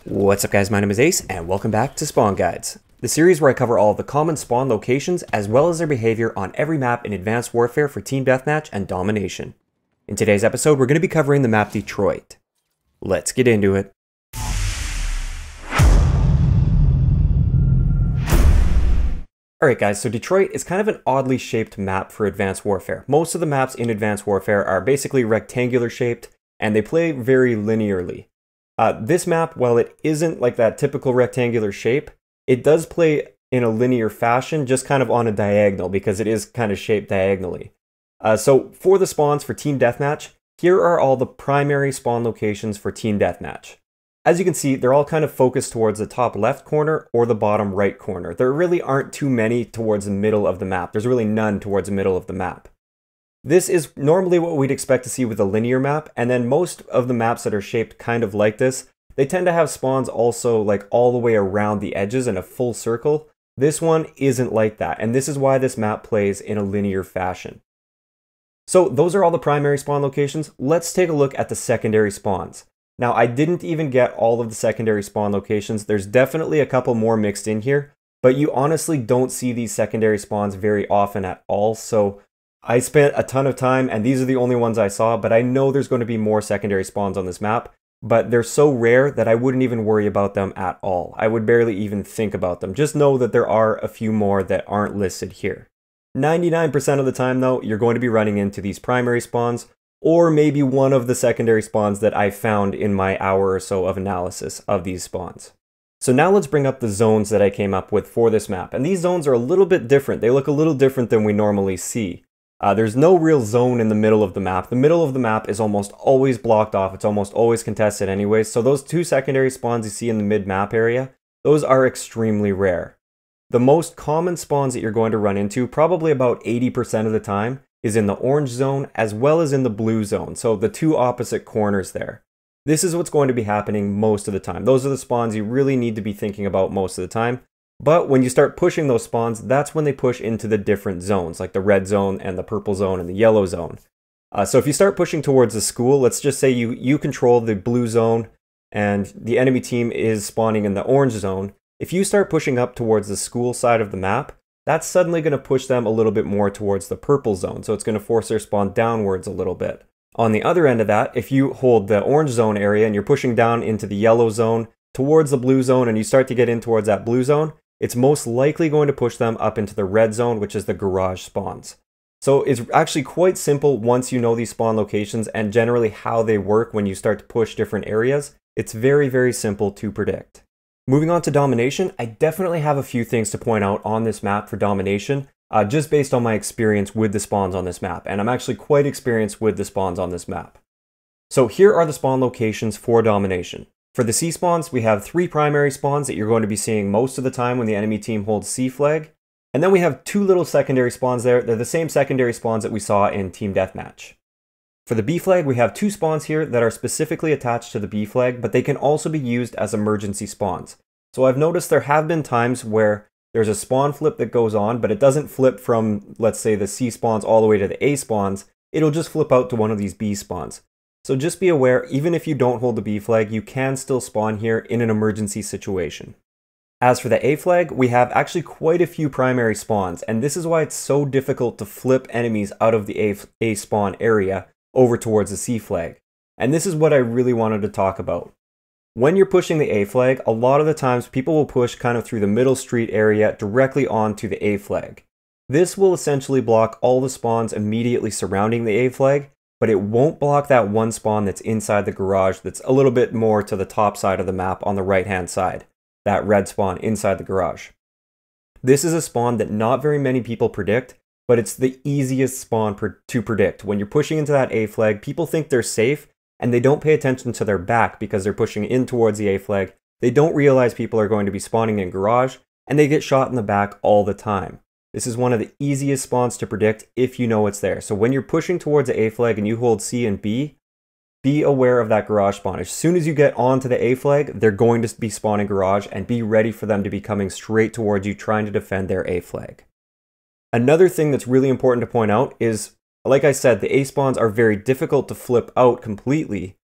What's up guys, my name is Ace, and welcome back to Spawn Guides, the series where I cover all of the common spawn locations as well as their behavior on every map in Advanced Warfare for Team Deathmatch and Domination. In today's episode, we're going to be covering the map Detroit. Let's get into it. Alright guys, so Detroit is kind of an oddly shaped map for Advanced Warfare. Most of the maps in Advanced Warfare are basically rectangular shaped, and they play very linearly. This map, while it isn't like that typical rectangular shape, it does play in a linear fashion, just kind of on a diagonal, because it is kind of shaped diagonally. So for the spawns for Team Deathmatch, here are all the primary spawn locations for Team Deathmatch. As you can see, they're all kind of focused towards the top left corner or the bottom right corner. There really aren't too many towards the middle of the map. There's really none towards the middle of the map. This is normally what we'd expect to see with a linear map, and then most of the maps that are shaped kind of like this, they tend to have spawns also like all the way around the edges in a full circle. This one isn't like that, and this is why this map plays in a linear fashion. So those are all the primary spawn locations. Let's take a look at the secondary spawns. Now, I didn't even get all of the secondary spawn locations. There's definitely a couple more mixed in here, but you honestly don't see these secondary spawns very often at all, so I spent a ton of time, and these are the only ones I saw, but I know there's going to be more secondary spawns on this map, but they're so rare that I wouldn't even worry about them at all. I would barely even think about them. Just know that there are a few more that aren't listed here. 99% of the time, though, you're going to be running into these primary spawns, or maybe one of the secondary spawns that I found in my hour or so of analysis of these spawns. So now let's bring up the zones that I came up with for this map, and these zones are a little bit different. They look a little different than we normally see. There's no real zone in the middle of the map. The middle of the map is almost always blocked off. It's almost always contested anyways. So those two secondary spawns you see in the mid-map area, those are extremely rare. The most common spawns that you're going to run into, probably about 80% of the time, is in the orange zone as well as in the blue zone. So the two opposite corners there. This is what's going to be happening most of the time. Those are the spawns you really need to be thinking about most of the time. But when you start pushing those spawns, that's when they push into the different zones, like the red zone and the purple zone and the yellow zone. So if you start pushing towards the school, let's just say you control the blue zone and the enemy team is spawning in the orange zone. If you start pushing up towards the school side of the map, that's suddenly going to push them a little bit more towards the purple zone. So it's going to force their spawn downwards a little bit. On the other end of that, if you hold the orange zone area and you're pushing down into the yellow zone towards the blue zone and you start to get in towards that blue zone, it's most likely going to push them up into the red zone, which is the garage spawns. So it's actually quite simple once you know these spawn locations and generally how they work when you start to push different areas. It's very, very simple to predict. Moving on to Domination, I definitely have a few things to point out on this map for Domination, just based on my experience with the spawns on this map, and I'm actually quite experienced with the spawns on this map. So here are the spawn locations for Domination. For the C spawns, we have 3 primary spawns that you're going to be seeing most of the time when the enemy team holds C flag. And then we have 2 little secondary spawns there. They're the same secondary spawns that we saw in Team Deathmatch. For the B flag, we have 2 spawns here that are specifically attached to the B flag, but they can also be used as emergency spawns. So I've noticed there have been times where there's a spawn flip that goes on, but it doesn't flip from, let's say, the C spawns all the way to the A spawns. It'll just flip out to one of these B spawns. So just be aware, even if you don't hold the B flag, you can still spawn here in an emergency situation. As for the A flag, we have actually quite a few primary spawns, and this is why it's so difficult to flip enemies out of the A spawn area over towards the C flag. And this is what I really wanted to talk about. When you're pushing the A flag, a lot of the times people will push kind of through the middle street area directly onto the A flag. This will essentially block all the spawns immediately surrounding the A flag, but it won't block that one spawn that's inside the garage that's a little bit more to the top side of the map on the right hand side, that red spawn inside the garage. This is a spawn that not very many people predict, but it's the easiest spawn to predict. When you're pushing into that A flag, people think they're safe and they don't pay attention to their back because they're pushing in towards the A flag. They don't realize people are going to be spawning in garage and they get shot in the back all the time. This is one of the easiest spawns to predict if you know it's there. So when you're pushing towards the A flag and you hold C and B, be aware of that garage spawn. As soon as you get onto the A flag, they're going to be spawning garage, and be ready for them to be coming straight towards you trying to defend their A flag. Another thing that's really important to point out is, like I said, the A spawns are very difficult to flip out completely.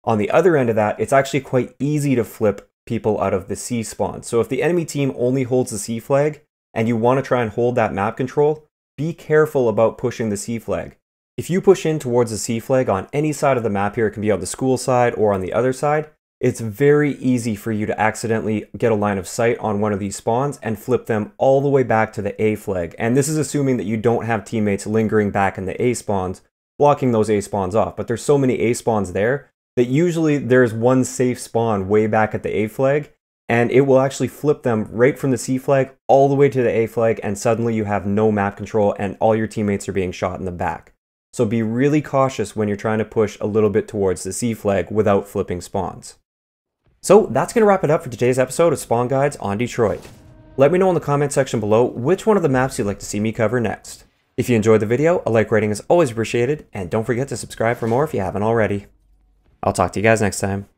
On the other end of that, it's actually quite easy to flip people out of the C spawn. So if the enemy team only holds the C flag and you want to try and hold that map control, be careful about pushing the C flag. If you push in towards the C flag on any side of the map here, it can be on the school side or on the other side, it's very easy for you to accidentally get a line of sight on one of these spawns and flip them all the way back to the A flag. And this is assuming that you don't have teammates lingering back in the A spawns, blocking those A spawns off. But there's so many A spawns there that usually there's one safe spawn way back at the A flag, and it will actually flip them right from the C flag all the way to the A flag, and suddenly you have no map control and all your teammates are being shot in the back. So be really cautious when you're trying to push a little bit towards the C flag without flipping spawns. So that's going to wrap it up for today's episode of Spawn Guides on Detroit. Let me know in the comment section below which one of the maps you'd like to see me cover next. If you enjoyed the video, a like rating is always appreciated, and don't forget to subscribe for more if you haven't already. I'll talk to you guys next time.